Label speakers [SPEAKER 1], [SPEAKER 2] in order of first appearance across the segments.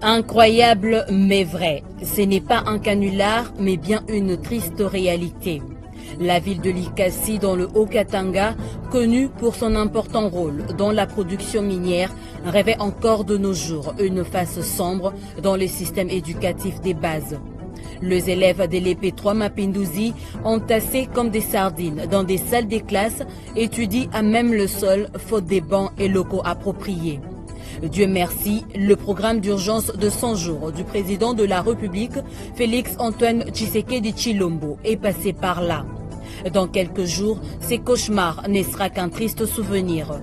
[SPEAKER 1] Incroyable mais vrai, ce n'est pas un canular mais bien une triste réalité. La ville de Likasi dans le Haut-Katanga, connue pour son important rôle dans la production minière, revêt encore de nos jours une face sombre dans le système éducatif des bases. Les élèves de l'EP3 Mapinduzi, entassés comme des sardines dans des salles de classe, étudient à même le sol, faute des bancs et locaux appropriés. Dieu merci, le programme d'urgence de 100 jours du président de la République, Félix-Antoine Tshisekedi Tshilombo, est passé par là. Dans quelques jours, ces cauchemars ne sera qu'un triste souvenir.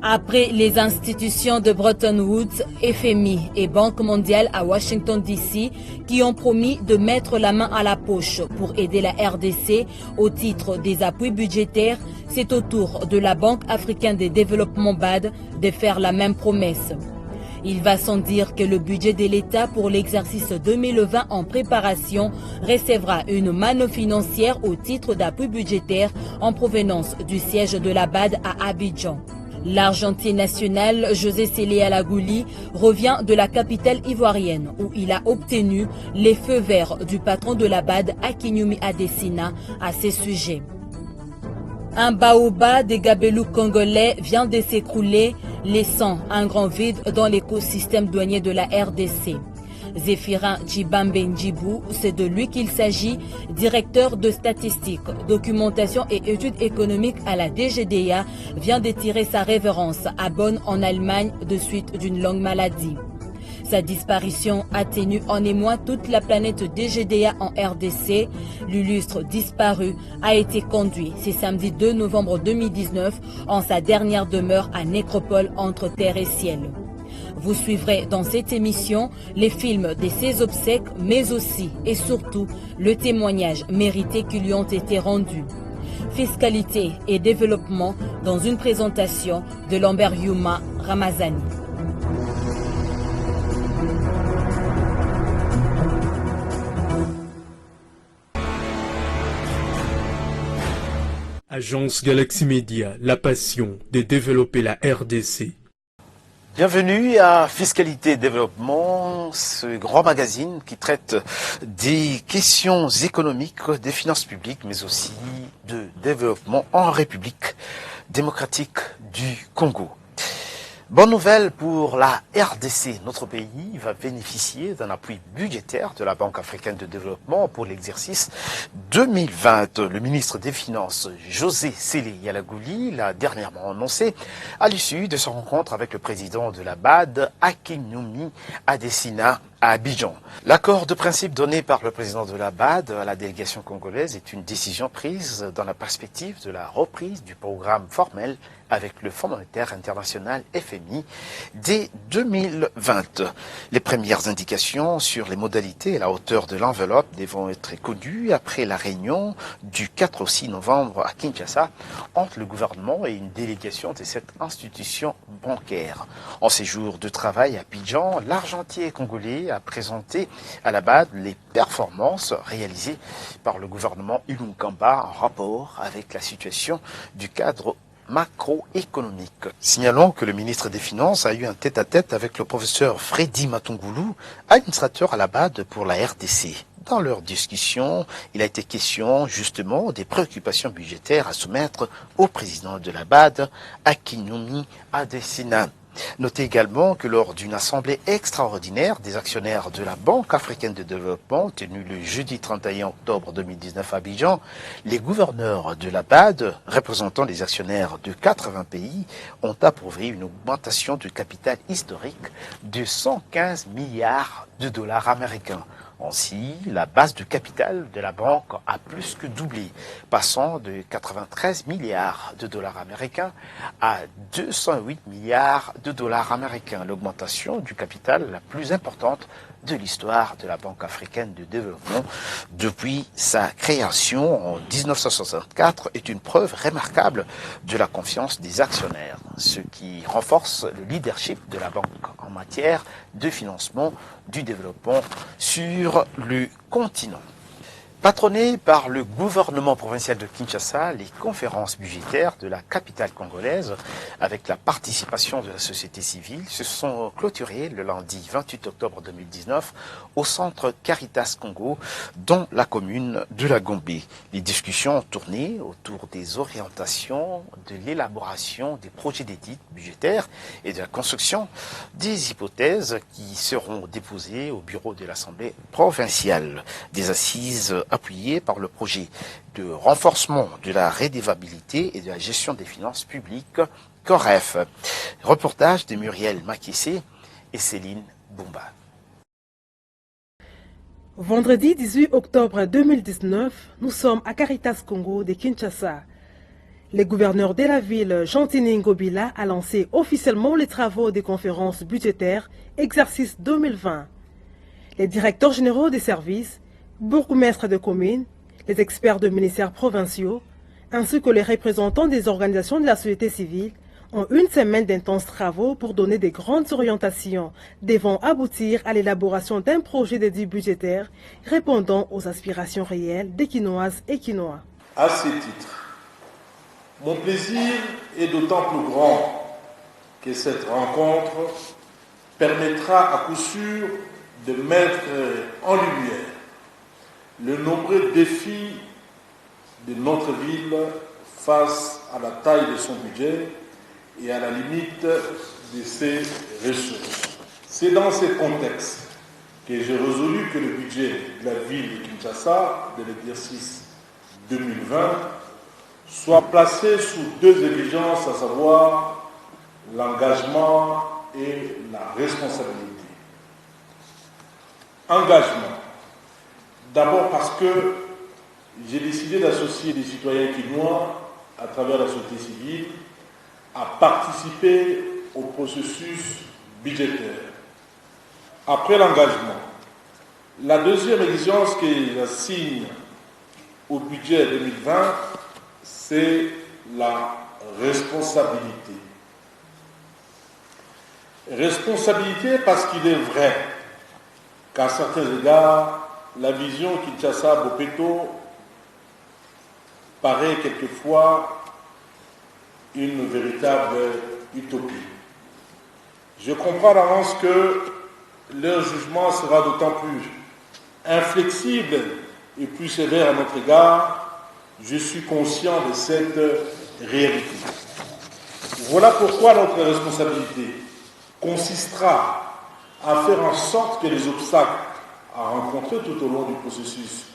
[SPEAKER 1] Après les institutions de Bretton Woods, FMI et Banque mondiale à Washington DC qui ont promis de mettre la main à la poche pour aider la RDC au titre des appuis budgétaires, c'est au tour de la Banque africaine de développement BAD de faire la même promesse. Il va sans dire que le budget de l'État pour l'exercice 2020 en préparation recevra une manne financière au titre d'appui budgétaire en provenance du siège de la BAD à Abidjan. L'argentier national José Sélé Alagouli revient de la capitale ivoirienne où il a obtenu les feux verts du patron de la BAD Akinwumi Adesina à ces sujets. Un baobab des gabelous congolais vient de s'écrouler, laissant un grand vide dans l'écosystème douanier de la RDC. Zéphirin Djibambe Ndjibou, c'est de lui qu'il s'agit, directeur de statistiques, documentation et études économiques à la DGDA, vient de tirer sa révérence à Bonn en Allemagne de suite d'une longue maladie. Sa disparition a tenu en émoi toute la planète DGDA en RDC. L'illustre disparu a été conduit ce samedi 2 novembre 2019 en sa dernière demeure à Nécropole entre terre et ciel. Vous suivrez dans cette émission les films de ses obsèques, mais aussi et surtout le témoignage mérité qui lui ont été rendus. Fiscalité et développement dans une présentation de Lambert Yuma Ramazani.
[SPEAKER 2] Agence Galaxy Media, la passion de développer la RDC.
[SPEAKER 3] Bienvenue à Fiscalité et Développement, ce grand magazine qui traite des questions économiques, des finances publiques, mais aussi de développement en République démocratique du Congo. Bonne nouvelle pour la RDC. Notre pays va bénéficier d'un appui budgétaire de la Banque africaine de développement pour l'exercice 2020. Le ministre des Finances, José Sélé Alagouli, l'a dernièrement annoncé à l'issue de son rencontre avec le président de la BAD, Akinwumi Adesina, à Abidjan. L'accord de principe donné par le président de la BAD à la délégation congolaise est une décision prise dans la perspective de la reprise du programme formel avec le Fonds monétaire international FMI dès 2020. Les premières indications sur les modalités et la hauteur de l'enveloppe devront être connues après la réunion du 4 au 6 novembre à Kinshasa entre le gouvernement et une délégation de cette institution bancaire. En séjour de travail à Abidjan, l'argentier congolais a présenté à la BAD les performances réalisées par le gouvernement Ilunkamba en rapport avec la situation du cadre macroéconomique. Signalons que le ministre des Finances a eu un tête-à-tête avec le professeur Freddy Matungoulou, administrateur à la BAD pour la RDC. Dans leur discussion, il a été question justement des préoccupations budgétaires à soumettre au président de la BAD, Akinwumi Adesina. Notez également que lors d'une assemblée extraordinaire des actionnaires de la Banque africaine de développement tenue le jeudi 31 octobre 2019 à Abidjan, les gouverneurs de la BAD, représentant les actionnaires de 80 pays, ont approuvé une augmentation du capital historique de 115 milliards de dollars américains. Ainsi, la base de capital de la banque a plus que doublé, passant de 93 milliards de dollars américains à 208 milliards de dollars américains. L'augmentation du capital la plus importante de l'histoire de la Banque africaine de développement depuis sa création en 1964 est une preuve remarquable de la confiance des actionnaires, ce qui renforce le leadership de la banque en matière de financement du développement sur le continent. Patronnées par le gouvernement provincial de Kinshasa, les conférences budgétaires de la capitale congolaise, avec la participation de la société civile, se sont clôturées le lundi 28 octobre 2019 au centre Caritas Congo, dans la commune de la Gombe. Les discussions ont tourné autour des orientations, de l'élaboration des projets d'édite budgétaires et de la construction des hypothèses qui seront déposées au bureau de l'Assemblée provinciale. Des assises appuyé par le projet de renforcement de la redevabilité et de la gestion des finances publiques, COREF. Reportage de Muriel Makissé et Céline Boumba.
[SPEAKER 4] Vendredi 18 octobre 2019, nous sommes à Caritas Congo de Kinshasa. Le gouverneur de la ville, Jean-Tini Ngobila, a lancé officiellement les travaux des conférences budgétaires exercice 2020. Les directeurs généraux des services, bourgmestres de communes, les experts de ministères provinciaux, ainsi que les représentants des organisations de la société civile ont une semaine d'intenses travaux pour donner des grandes orientations devant aboutir à l'élaboration d'un projet d'édit budgétaire répondant aux aspirations réelles des Quinoises et Quinois.
[SPEAKER 5] À ce titre, mon plaisir est d'autant plus grand que cette rencontre permettra à coup sûr de mettre en lumière le nombreux défis de notre ville face à la taille de son budget et à la limite de ses ressources. C'est dans ce contexte que j'ai résolu que le budget de la ville de Kinshasa de l'exercice 2020 soit placé sous deux exigences, à savoir l'engagement et la responsabilité. Engagement. D'abord parce que j'ai décidé d'associer des citoyens quinois à travers la société civile à participer au processus budgétaire. Après l'engagement, la deuxième exigence que j'assigne au budget 2020, c'est la responsabilité. Responsabilité parce qu'il est vrai qu'à certains égards, la vision Kinshasa-Bopeto paraît quelquefois une véritable utopie. Je comprends d'avance que leur jugement sera d'autant plus inflexible et plus sévère à notre égard. Je suis conscient de cette réalité. Voilà pourquoi notre responsabilité consistera à faire en sorte que les obstacles à rencontrer tout au long du processus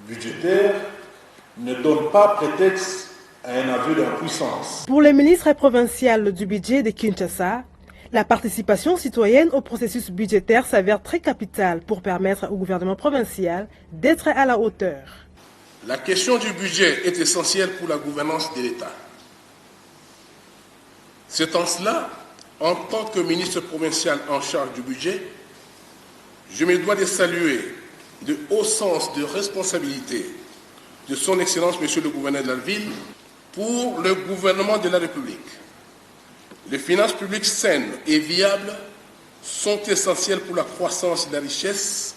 [SPEAKER 5] budgétaire ne donnent pas prétexte à un aveu d'impuissance.
[SPEAKER 4] Pour le ministre provincial du budget de Kinshasa, la participation citoyenne au processus budgétaire s'avère très capitale pour permettre au gouvernement provincial d'être à la hauteur.
[SPEAKER 6] La question du budget est essentielle pour la gouvernance de l'État. C'est en cela, en tant que ministre provincial en charge du budget, je me dois de saluer de haut sens de responsabilité de son Excellence, Monsieur le gouverneur de la ville, pour le gouvernement de la République. Les finances publiques saines et viables sont essentielles pour la croissance de la richesse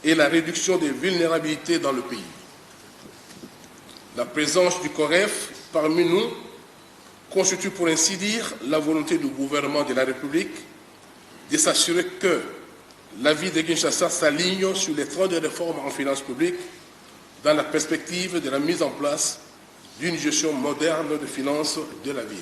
[SPEAKER 6] et la réduction des vulnérabilités dans le pays. La présence du COREF parmi nous constitue pour ainsi dire la volonté du gouvernement de la République de s'assurer que la ville de Kinshasa s'aligne sur les trains de réformes en finances publiques dans la perspective de la mise en place d'une gestion moderne de finances de la ville.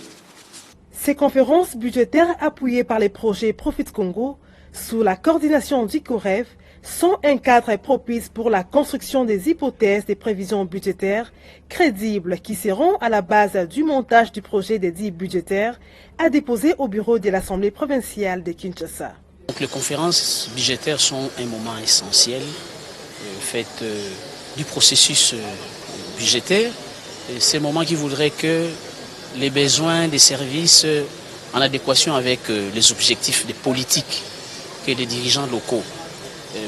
[SPEAKER 4] Ces conférences budgétaires appuyées par les projets Profit Congo, sous la coordination du COREF, sont un cadre propice pour la construction des hypothèses des prévisions budgétaires crédibles qui seront à la base du montage du projet d'édit budgétaire à déposer au bureau de l'Assemblée provinciale de Kinshasa.
[SPEAKER 7] Donc, les conférences budgétaires sont un moment essentiel fait du processus budgétaire. C'est un moment qui voudrait que les besoins des services en adéquation avec les objectifs des politiques que les dirigeants locaux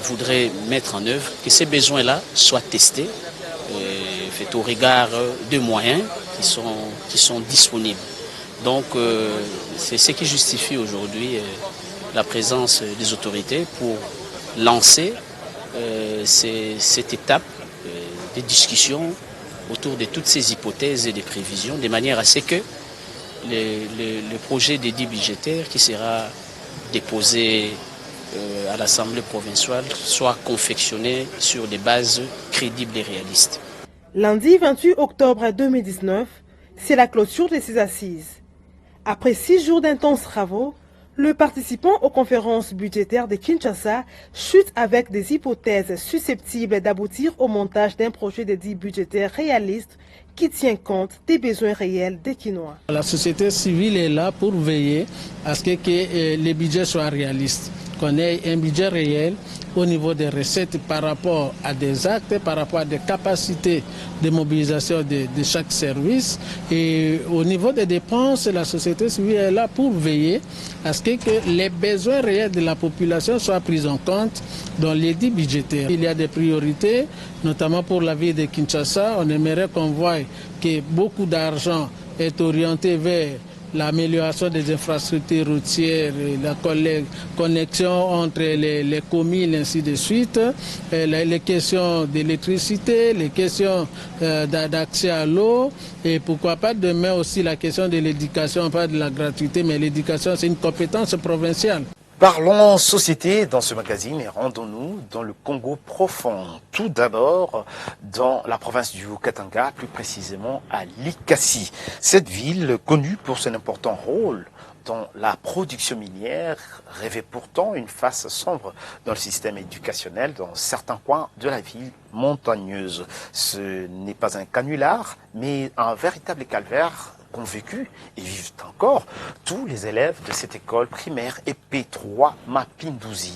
[SPEAKER 7] voudraient mettre en œuvre, que ces besoins-là soient testés fait au regard des moyens qui sont disponibles. Donc c'est ce qui justifie aujourd'hui la présence des autorités pour lancer cette étape des discussions autour de toutes ces hypothèses et des prévisions, de manière à ce que le projet d'édit budgétaire qui sera déposé à l'Assemblée provinciale soit confectionné sur des bases crédibles et réalistes.
[SPEAKER 4] Lundi 28 octobre 2019, c'est la clôture de ces assises. Après 6 jours d'intenses travaux, le participant aux conférences budgétaires de Kinshasa chute avec des hypothèses susceptibles d'aboutir au montage d'un projet d'édit budgétaire réaliste qui tient compte des besoins réels des Kinois.
[SPEAKER 8] La société civile est là pour veiller à ce que les budgets soient réalistes, qu'on ait un budget réel au niveau des recettes par rapport à des actes, par rapport à des capacités de mobilisation de chaque service. Et au niveau des dépenses, la société civile est là pour veiller à ce que les besoins réels de la population soient pris en compte dans l'édit budgétaire. Il y a des priorités, notamment pour la ville de Kinshasa. On aimerait qu'on voie que beaucoup d'argent est orienté vers l'amélioration des infrastructures routières, la connexion entre les communes, ainsi de suite, les questions d'électricité, les questions d'accès à l'eau, et pourquoi pas demain aussi la question de l'éducation, pas de la gratuité, mais l'éducation c'est une compétence provinciale.
[SPEAKER 3] Parlons société dans ce magazine et rendons-nous dans le Congo profond. Tout d'abord dans la province du Haut-Katanga, plus précisément à Likasi. Cette ville, connue pour son important rôle dans la production minière, rêvait pourtant une face sombre dans le système éducationnel dans certains coins de la ville montagneuse. Ce n'est pas un canular, mais un véritable calvaire qu'ont vécu et vivent encore tous les élèves de cette école primaire EP3 Mapinduzi.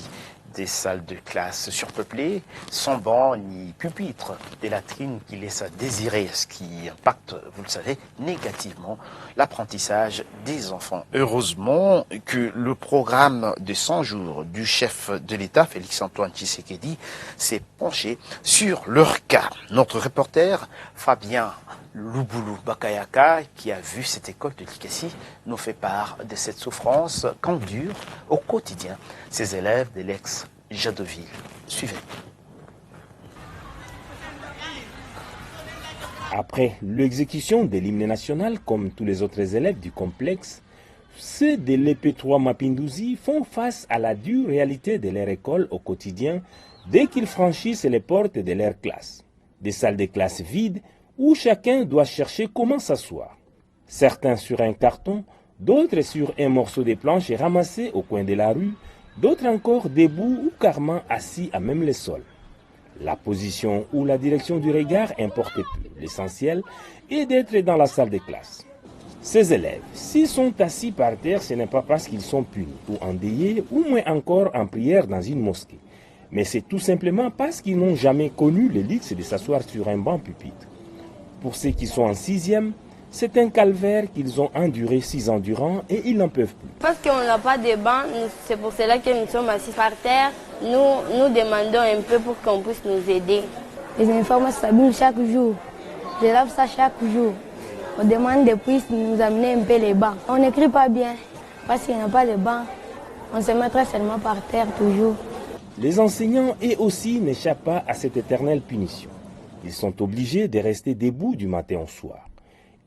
[SPEAKER 3] Des salles de classe surpeuplées, sans bancs ni pupitres, des latrines qui laissent à désirer, ce qui impacte, vous le savez, négativement l'apprentissage des enfants. Heureusement que le programme de 100 jours du chef de l'État, Félix-Antoine Tshisekedi, s'est penché sur leur cas. Notre reporter, Fabien Luboulou Bakayaka, qui a vu cette école de Likasi, nous fait part de cette souffrance qu'endurent au quotidien ces élèves de l'ex-Jadoville. Suivez.
[SPEAKER 9] Après l'exécution de l'hymne national, comme tous les autres élèves du complexe, ceux de l'EP3 Mapinduzi font face à la dure réalité de leur école au quotidien dès qu'ils franchissent les portes de leur classe. Des salles de classe vides où chacun doit chercher comment s'asseoir. Certains sur un carton, d'autres sur un morceau de planche ramassé au coin de la rue, d'autres encore debout ou carrément assis à même le sol. La position ou la direction du regard importe peu. L'essentiel est d'être dans la salle de classe. Ces élèves, s'ils sont assis par terre, ce n'est pas parce qu'ils sont punis ou endeuillés ou moins encore en prière dans une mosquée. Mais c'est tout simplement parce qu'ils n'ont jamais connu le luxe de s'asseoir sur un banc pupitre. Pour ceux qui sont en 6e, c'est un calvaire qu'ils ont enduré 6 ans durant et ils n'en peuvent plus.
[SPEAKER 10] Parce qu'on n'a pas de banc, c'est pour cela que nous sommes assis par terre. Nous demandons un peu pour qu'on puisse nous aider.
[SPEAKER 11] Les uniformes s'habillent chaque jour. Je lave ça chaque jour. On demande de nous amener un peu les bancs. On n'écrit pas bien parce qu'il n'y a pas de banc. On se mettra seulement par terre toujours.
[SPEAKER 9] Les enseignants, eux aussi, n'échappent pas à cette éternelle punition. Ils sont obligés de rester debout du matin au soir.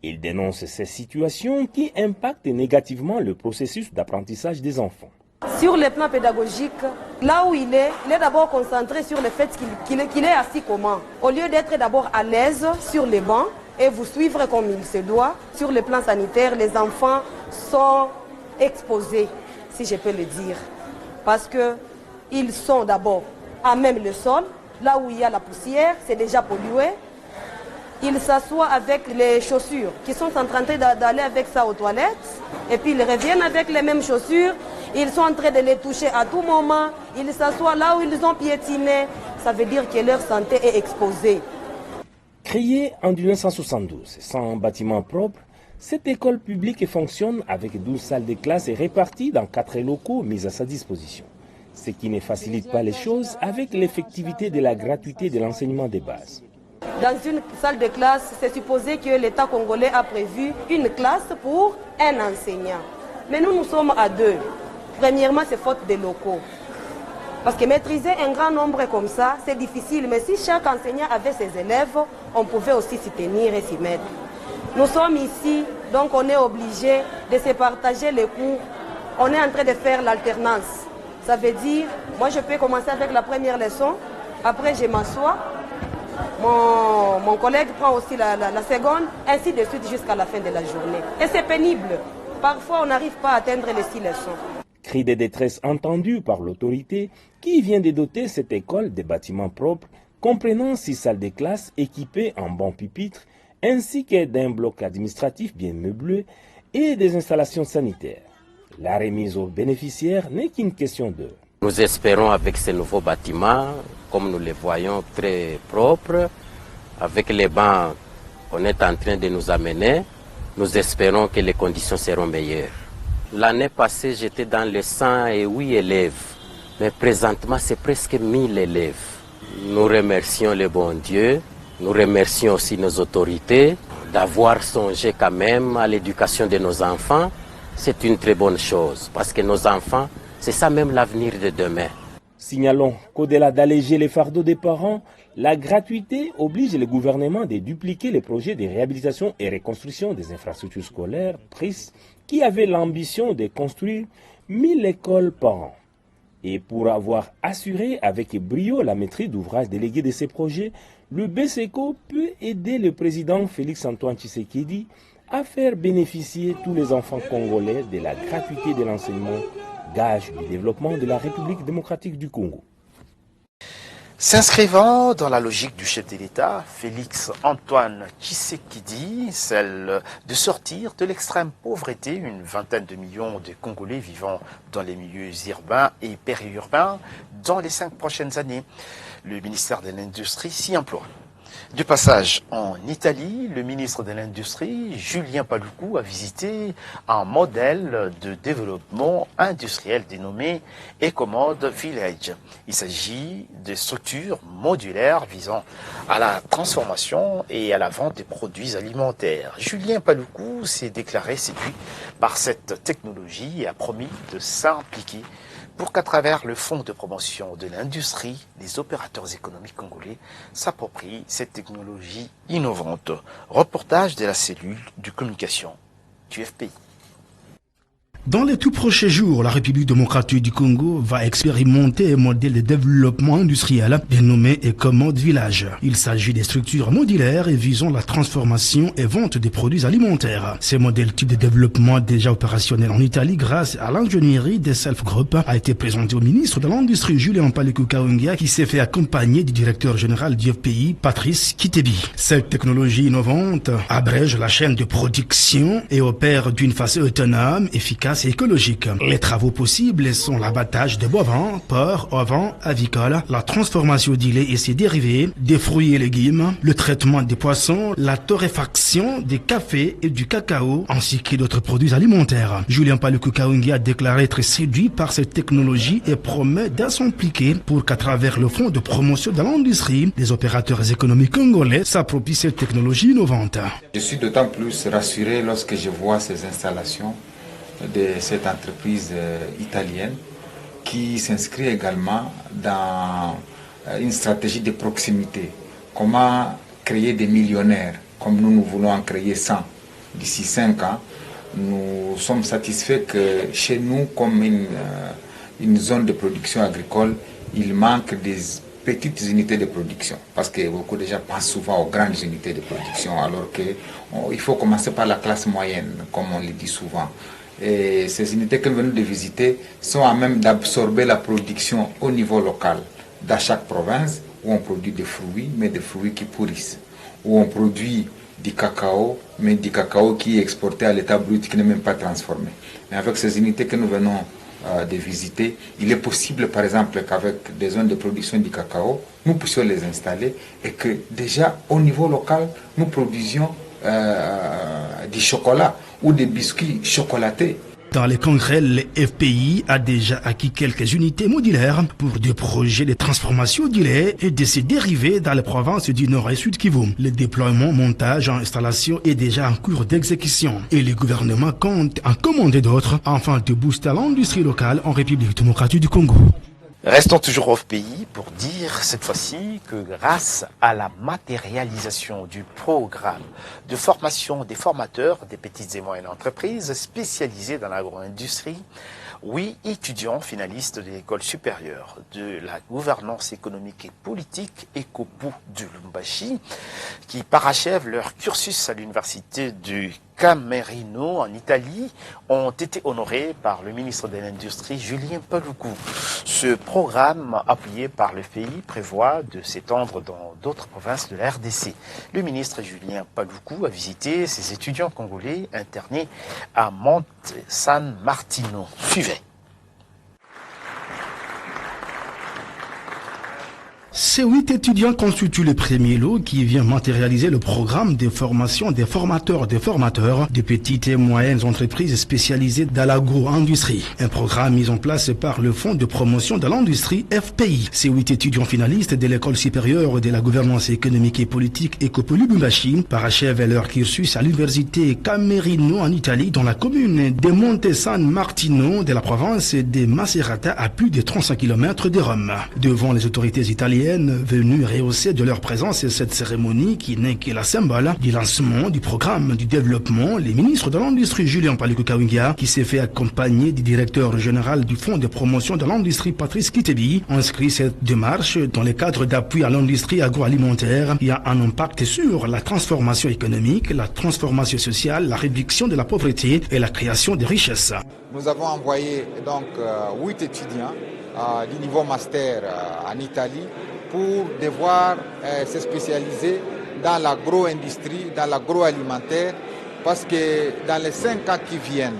[SPEAKER 9] Ils dénoncent ces situations qui impactent négativement le processus d'apprentissage des enfants.
[SPEAKER 12] Sur le plan pédagogique, là où il est d'abord concentré sur le fait qu'il est assis comment. Au lieu d'être d'abord à l'aise sur les bancs et vous suivre comme il se doit, sur le plan sanitaire, les enfants sont exposés, si je peux le dire. Parce qu'ils sont d'abord à même le sol, là où il y a la poussière, c'est déjà pollué. Ils s'assoient avec les chaussures qui sont en train d'aller avec ça aux toilettes. Et puis ils reviennent avec les mêmes chaussures. Ils sont en train de les toucher à tout moment. Ils s'assoient là où ils ont piétiné. Ça veut dire que leur santé est exposée.
[SPEAKER 9] Créée en 1972, sans bâtiment propre, cette école publique fonctionne avec 12 salles de classe et réparties dans 4 locaux mis à sa disposition. Ce qui ne facilite pas les choses avec l'effectivité de la gratuité de l'enseignement de base.
[SPEAKER 12] Dans une salle de classe, c'est supposé que l'État congolais a prévu une classe pour un enseignant. Mais nous sommes à 2. Premièrement, c'est faute des locaux. Parce que maîtriser un grand nombre comme ça, c'est difficile. Mais si chaque enseignant avait ses élèves, on pouvait aussi s'y tenir et s'y mettre. Nous sommes ici, donc on est obligé de se partager les cours. On est en train de faire l'alternance. Ça veut dire, moi je peux commencer avec la première leçon, après je m'assois, mon collègue prend aussi la seconde, ainsi de suite jusqu'à la fin de la journée. Et c'est pénible. Parfois on n'arrive pas à atteindre les 6 leçons.
[SPEAKER 9] Cri de détresse entendu par l'autorité qui vient de doter cette école de bâtiments propres comprenant 6 salles de classe équipées en bancs pupitres ainsi que d'un bloc administratif bien meublé et des installations sanitaires. La remise aux bénéficiaires n'est qu'une question d'heure.
[SPEAKER 13] Nous espérons avec ces nouveaux bâtiments, comme nous les voyons très propres, avec les bancs qu'on est en train de nous amener, nous espérons que les conditions seront meilleures. L'année passée, j'étais dans les 108 élèves, mais présentement, c'est presque 1000 élèves. Nous remercions le bon Dieu, nous remercions aussi nos autorités d'avoir songé quand même à l'éducation de nos enfants. C'est une très bonne chose, parce que nos enfants, c'est ça même l'avenir de demain.
[SPEAKER 9] Signalons qu'au-delà d'alléger les fardeaux des parents, la gratuité oblige le gouvernement de dupliquer les projets de réhabilitation et reconstruction des infrastructures scolaires, PRIS, qui avait l'ambition de construire 1000 écoles par an. Et pour avoir assuré avec brio la maîtrise d'ouvrage délégué de ces projets, le BSECO peut aider le président Félix-Antoine Tshisekedi à faire bénéficier tous les enfants congolais de la gratuité de l'enseignement, gage du développement de la République démocratique du Congo.
[SPEAKER 3] S'inscrivant dans la logique du chef de l'État, Félix-Antoine Tshisekedi, celle de sortir de l'extrême pauvreté, une vingtaine de millions de Congolais vivant dans les milieux urbains et périurbains dans les 5 prochaines années. Le ministère de l'Industrie s'y emploie. De passage en Italie, le ministre de l'Industrie, Julien Paluku, a visité un modèle de développement industriel dénommé Ecomode Village. Il s'agit de structures modulaires visant à la transformation et à la vente des produits alimentaires. Julien Paluku s'est déclaré séduit par cette technologie et a promis de s'impliquer pour qu'à travers le fonds de promotion de l'industrie, les opérateurs économiques congolais s'approprient cette technologie innovante. Reportage de la cellule de communication du FPI.
[SPEAKER 14] Dans les tout prochains jours, la République démocratique du Congo va expérimenter un modèle de développement industriel dénommé Ecomode Village. Il s'agit des structures modulaires et visant la transformation et vente des produits alimentaires. Ce modèle type de développement déjà opérationnel en Italie grâce à l'ingénierie des Self Group a été présenté au ministre de l'Industrie Julien Paluku Kahongya qui s'est fait accompagner du directeur général du FPI Patrice Kitebi. Cette technologie innovante abrège la chaîne de production et opère d'une façon autonome, efficace et écologique. Les travaux possibles sont l'abattage de bovins, porcs, ovins, avicoles, la transformation du lait et ses dérivés, des fruits et légumes, le traitement des poissons, la torréfaction des cafés et du cacao, ainsi que d'autres produits alimentaires. Julien Paluku Kahongya a déclaré être séduit par cette technologie et promet de s'impliquer pour qu'à travers le fonds de promotion de l'industrie, les opérateurs économiques congolais s'approprient cette technologie innovante.
[SPEAKER 15] Je suis d'autant plus rassuré lorsque je vois ces installations de cette entreprise italienne qui s'inscrit également dans une stratégie de proximité. Comment créer des millionnaires, comme nous voulons en créer 100 d'ici 5 ans. Nous sommes satisfaits que chez nous, comme une zone de production agricole, il manque des petites unités de production, parce que beaucoup de gens pensent souvent aux grandes unités de production, alors qu'il faut commencer par la classe moyenne, comme on le dit souvent. Et ces unités que nous venons de visiter sont à même d'absorber la production au niveau local, dans chaque province, où on produit des fruits, mais des fruits qui pourrissent, où on produit du cacao, mais du cacao qui est exporté à l'état brut, qui n'est même pas transformé. Mais avec ces unités que nous venons de visiter, il est possible par exemple qu'avec des zones de production du cacao, nous puissions les installer et que déjà au niveau local, nous produisions du chocolat ou des biscuits chocolatés.
[SPEAKER 14] Dans les congrès, le FPI a déjà acquis quelques unités modulaires pour des projets de transformation du lait et de ses dérivés dans les provinces du Nord et Sud Kivu. Le déploiement, montage, installation est déjà en cours d'exécution et le gouvernement compte en commander d'autres afin de booster l'industrie locale en République démocratique du Congo.
[SPEAKER 3] Restons toujours au pays pour dire cette fois-ci que grâce à la matérialisation du programme de formation des formateurs des petites et moyennes entreprises spécialisées dans l'agro-industrie, 8 étudiants finalistes de l'école supérieure de la gouvernance économique et politique ECOPU de Lubumbashi, qui parachèvent leur cursus à l'université du Camerino en Italie, ont été honorés par le ministre de l'Industrie Julien Paluku. Ce programme, appuyé par le pays, prévoit de s'étendre dans d'autres provinces de la RDC. Le ministre Julien Paluku a visité ces étudiants congolais internés à Monte San Martino. Suivez.
[SPEAKER 14] Ces 8 étudiants constituent le premier lot qui vient matérialiser le programme de formation des formateurs de petites et moyennes entreprises spécialisées dans l'agro-industrie. Un programme mis en place par le Fonds de promotion de l'industrie FPI. Ces 8 étudiants finalistes de l'école supérieure de la gouvernance économique et politique ECOPU Lubumbashi parachèvent leur cursus à l'université Camerino en Italie, dans la commune de Monte San Martino de la province de Macerata, à plus de 35 km de Rome. Devant les autorités italiennes venus rehausser de leur présence cette cérémonie qui n'est que la symbole du lancement du programme du développement, le ministre de l'Industrie Julien Paluku Kawinga, qui s'est fait accompagner du directeur général du Fonds de promotion de l'industrie Patrice Kitebi, inscrit cette démarche dans le cadre d'appui à l'industrie agroalimentaire qui a un impact sur la transformation économique, la transformation sociale, la réduction de la pauvreté et la création de richesses.
[SPEAKER 15] Nous avons envoyé donc 8 étudiants du niveau master en Italie pour devoir se spécialiser dans l'agro-industrie, dans l'agroalimentaire, parce que dans les 5 ans qui viennent,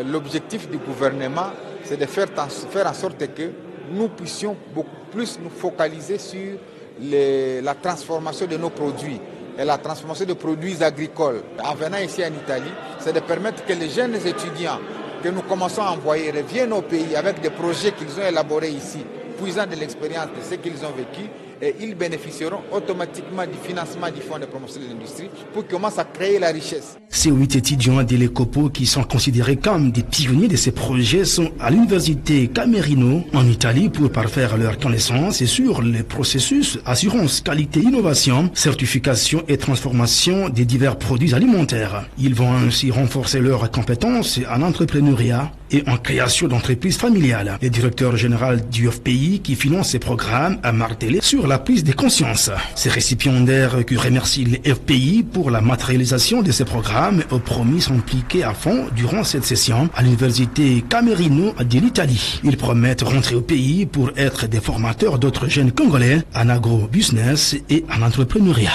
[SPEAKER 15] l'objectif du gouvernement, c'est de faire en sorte que nous puissions beaucoup plus nous focaliser sur la transformation de nos produits et la transformation de produits agricoles. En venant ici en Italie, c'est de permettre que les jeunes étudiants que nous commençons à envoyer reviennent au pays avec des projets qu'ils ont élaborés ici, puisant de l'expérience de ce qu'ils ont vécu, et ils bénéficieront automatiquement du financement du Fonds de promotion de l'industrie pour qu'ils commencent à créer la richesse.
[SPEAKER 14] Ces 8 étudiants de l'ECOPU qui sont considérés comme des pionniers de ces projets sont à l'université Camerino en Italie pour parfaire leurs connaissances sur les processus assurance, qualité, innovation, certification et transformation des divers produits alimentaires. Ils vont ainsi renforcer leurs compétences en entrepreneuriat et en création d'entreprises familiales. Le directeur général du FPI qui finance ces programmes a martelé sur la prise de conscience. Ces récipiendaires qui remercient le FPI pour la matérialisation de ces programmes ont promis s'impliquer à fond durant cette session à l'université Camerino de l'Italie. Ils promettent rentrer au pays pour être des formateurs d'autres jeunes congolais en agro-business et en entrepreneuriat.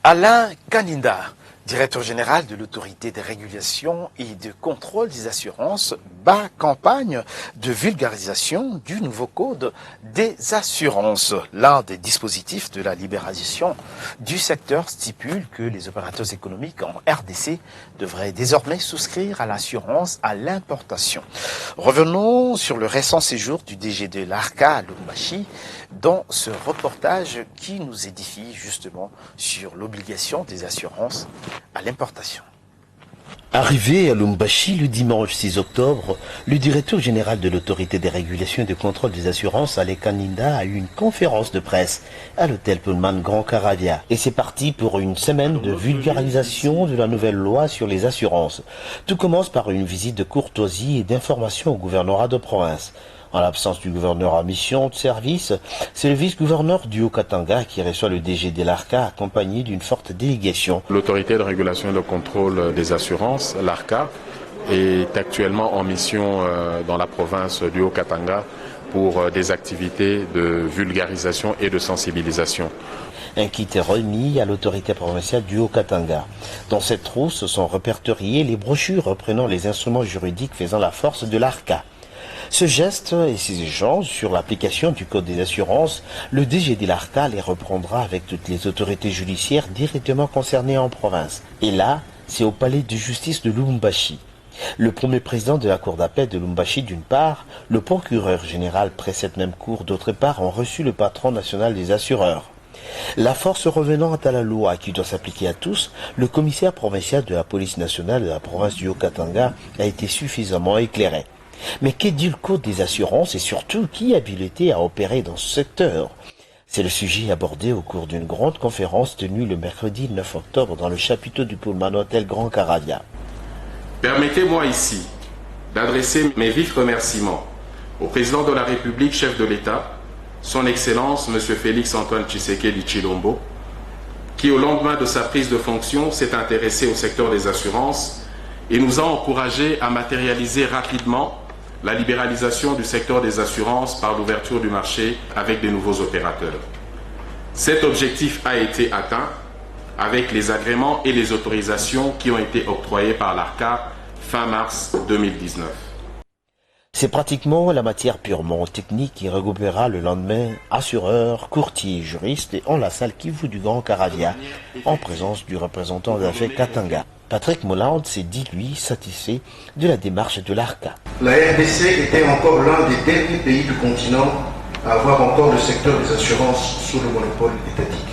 [SPEAKER 3] Alain Kaninda, directeur général de l'autorité de régulation et de contrôle des assurances, bat campagne de vulgarisation du nouveau code des assurances. L'un des dispositifs de la libéralisation du secteur stipule que les opérateurs économiques en RDC devraient désormais souscrire à l'assurance à l'importation. Revenons sur le récent séjour du DG de l'ARCA à Lubumbashi dans ce reportage qui nous édifie justement sur l'obligation des assurances à l'importation.
[SPEAKER 16] Arrivé à Lubumbashi le dimanche 6 octobre, le directeur général de l'autorité des régulations et de contrôle des assurances, Alain Kaninda, a eu une conférence de presse à l'hôtel Pullman Grand Caravia. Et c'est parti pour une semaine de vulgarisation de la nouvelle loi sur les assurances. Tout commence par une visite de courtoisie et d'information au gouvernorat de province. En l'absence du gouverneur à mission de service, c'est le vice-gouverneur du Haut-Katanga qui reçoit le DG de l'ARCA accompagné d'une forte délégation.
[SPEAKER 17] L'autorité de régulation et de contrôle des assurances, l'ARCA, est actuellement en mission dans la province du Haut-Katanga pour des activités de vulgarisation et de sensibilisation.
[SPEAKER 16] Un kit est remis à l'autorité provinciale du Haut-Katanga. Dans cette trousse sont répertoriées les brochures reprenant les instruments juridiques faisant la force de l'ARCA. Ce geste et ces échanges sur l'application du Code des assurances, le DG de l'ARCA les reprendra avec toutes les autorités judiciaires directement concernées en province. Et là, c'est au palais de justice de Lubumbashi. Le premier président de la cour d'appel de Lubumbashi d'une part, le procureur général près cette même cour d'autre part ont reçu le patron national des assureurs. La force revenant à la loi qui doit s'appliquer à tous, le commissaire provincial de la police nationale de la province du Haut-Katanga a été suffisamment éclairé. Mais qu'est dit le Code des assurances et surtout qui est habilité à opérer dans ce secteur? C'est le sujet abordé au cours d'une grande conférence tenue le mercredi 9 octobre dans le chapiteau du Pullman Hotel Grand Caravia.
[SPEAKER 17] Permettez-moi ici d'adresser mes vifs remerciements au président de la République, chef de l'État, son Excellence M. Félix Antoine Tshisekedi Tshilombo, qui au lendemain de sa prise de fonction s'est intéressé au secteur des assurances et nous a encouragés à matérialiser rapidement la libéralisation du secteur des assurances par l'ouverture du marché avec des nouveaux opérateurs. Cet objectif a été atteint avec les agréments et les autorisations qui ont été octroyés par l'ARCA fin mars 2019.
[SPEAKER 16] C'est pratiquement la matière purement technique qui regroupera le lendemain assureurs, courtiers, juristes et en la salle Kivu du Grand Caravia en présence du représentant d'affaires Katanga. Patrick Mollande s'est dit, lui, satisfait de la démarche de l'ARCA.
[SPEAKER 18] La RDC était encore l'un des derniers pays du continent à avoir encore le secteur des assurances sous le monopole étatique.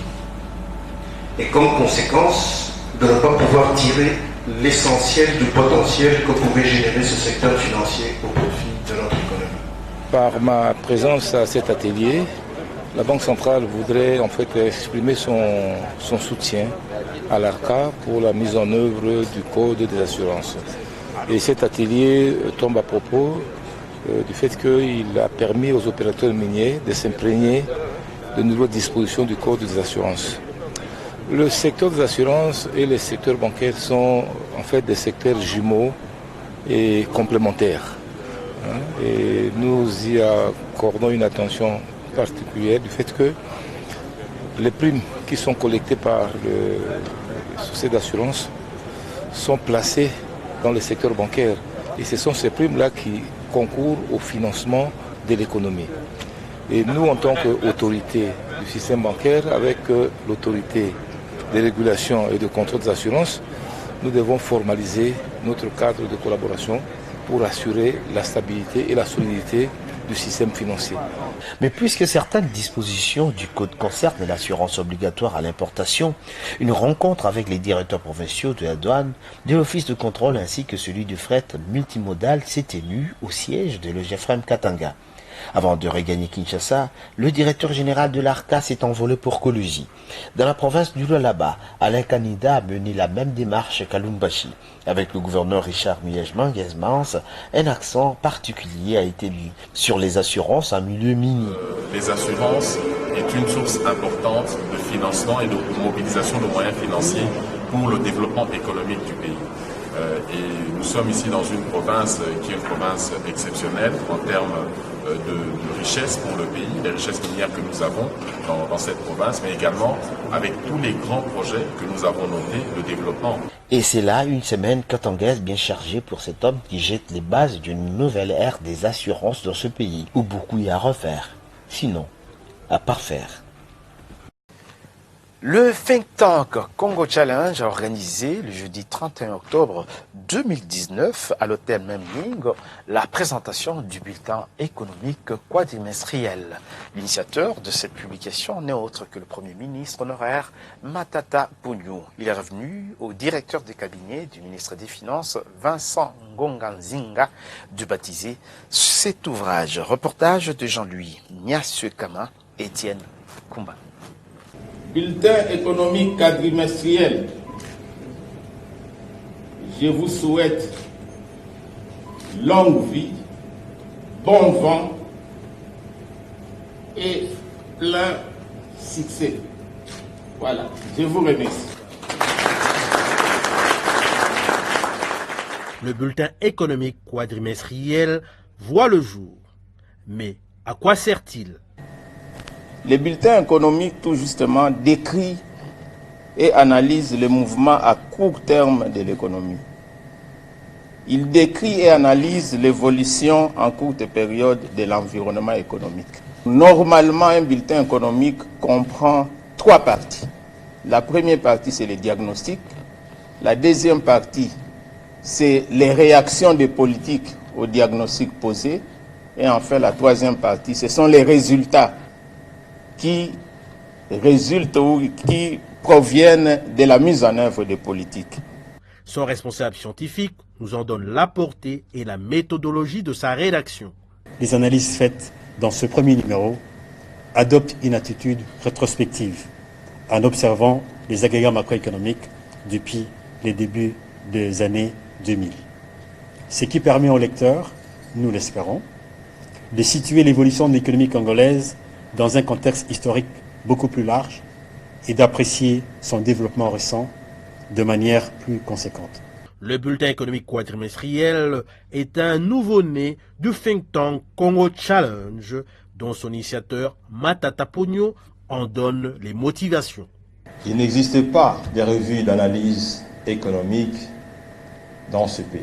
[SPEAKER 18] Et comme conséquence, de ne pas pouvoir tirer l'essentiel du potentiel que pouvait générer ce secteur financier au profit de notre économie.
[SPEAKER 19] Par ma présence à cet atelier, la Banque centrale voudrait en fait exprimer son soutien à l'ARCA pour la mise en œuvre du Code des assurances. Et cet atelier tombe à propos du fait qu'il a permis aux opérateurs miniers de s'imprégner de nouvelles dispositions du Code des assurances. Le secteur des assurances et le secteur bancaire sont en fait des secteurs jumeaux et complémentaires. Et nous y accordons une attention particulière du fait que les primes qui sont collectées par le société d'assurance sont placées dans le secteur bancaire. Et ce sont ces primes-là qui concourent au financement de l'économie. Et nous, en tant qu'autorité du système bancaire, avec l'autorité de régulation et de contrôle des assurances, nous devons formaliser notre cadre de collaboration pour assurer la stabilité et la solidité du système financier.
[SPEAKER 16] Mais puisque certaines dispositions du Code concernent l'assurance obligatoire à l'importation, une rencontre avec les directeurs provinciaux de la douane, de l'office de contrôle ainsi que celui du fret multimodal s'est tenu au siège de l'EGFREM Katanga. Avant de regagner Kinshasa, le directeur général de l'ARCA s'est envolé pour Kolusi. Dans la province du Lualaba, Alain Kanida a mené la même démarche qu'à Lumbashi. Avec le gouverneur Richard Miège-Manguez-Mans, un accent particulier a été mis sur les assurances en milieu minier.
[SPEAKER 17] Les assurances est une source importante de financement et de mobilisation de moyens financiers pour le développement économique du pays. Et nous sommes ici dans une province qui est une province exceptionnelle en termes de richesses pour le pays, les richesses minières que nous avons dans cette province, mais également avec tous les grands projets que nous avons notés de développement.
[SPEAKER 16] Et c'est là une semaine katangaise bien chargée pour cet homme qui jette les bases d'une nouvelle ère des assurances dans ce pays, où beaucoup y a à refaire, sinon à parfaire.
[SPEAKER 3] Le think tank Congo Challenge a organisé le jeudi 31 octobre 2019 à l'hôtel Memling la présentation du bulletin économique quadrimestriel. L'initiateur de cette publication n'est autre que le Premier ministre honoraire Matata Ponyo. Il est revenu au directeur des cabinets du ministre des Finances Vincent Ngonganzinga de baptiser cet ouvrage. Reportage de Jean-Louis Niasse-Kama et Étienne Kumba.
[SPEAKER 20] Bulletin économique quadrimestriel. Je vous souhaite longue vie, bon vent et plein succès. Voilà, je vous remercie.
[SPEAKER 21] Le bulletin économique quadrimestriel voit le jour. Mais à quoi sert-il ?
[SPEAKER 20] Le bulletin économique, tout justement, décrit et analyse les mouvements à court terme de l'économie. Il décrit et analyse l'évolution en courte période de l'environnement économique. Normalement, un bulletin économique comprend 3 parties. La première partie, c'est le diagnostic. La deuxième partie, c'est les réactions des politiques au diagnostic posé. Et enfin, la troisième partie, ce sont les résultats qui résultent ou qui proviennent de la mise en œuvre des politiques.
[SPEAKER 21] Son responsable scientifique nous en donne la portée et la méthodologie de sa rédaction.
[SPEAKER 1] Les analyses faites dans ce premier numéro adoptent une attitude rétrospective en observant les agrégats macroéconomiques depuis les débuts des années 2000. Ce qui permet au lecteur, nous l'espérons, de situer l'évolution de l'économie congolaise dans un contexte historique beaucoup plus large et d'apprécier son développement récent de manière plus conséquente.
[SPEAKER 21] Le bulletin économique quadrimestriel est un nouveau-né du think tank Congo Challenge, dont son initiateur Matata Pogno en donne les motivations.
[SPEAKER 22] Il n'existe pas de revues d'analyse économique dans ce pays.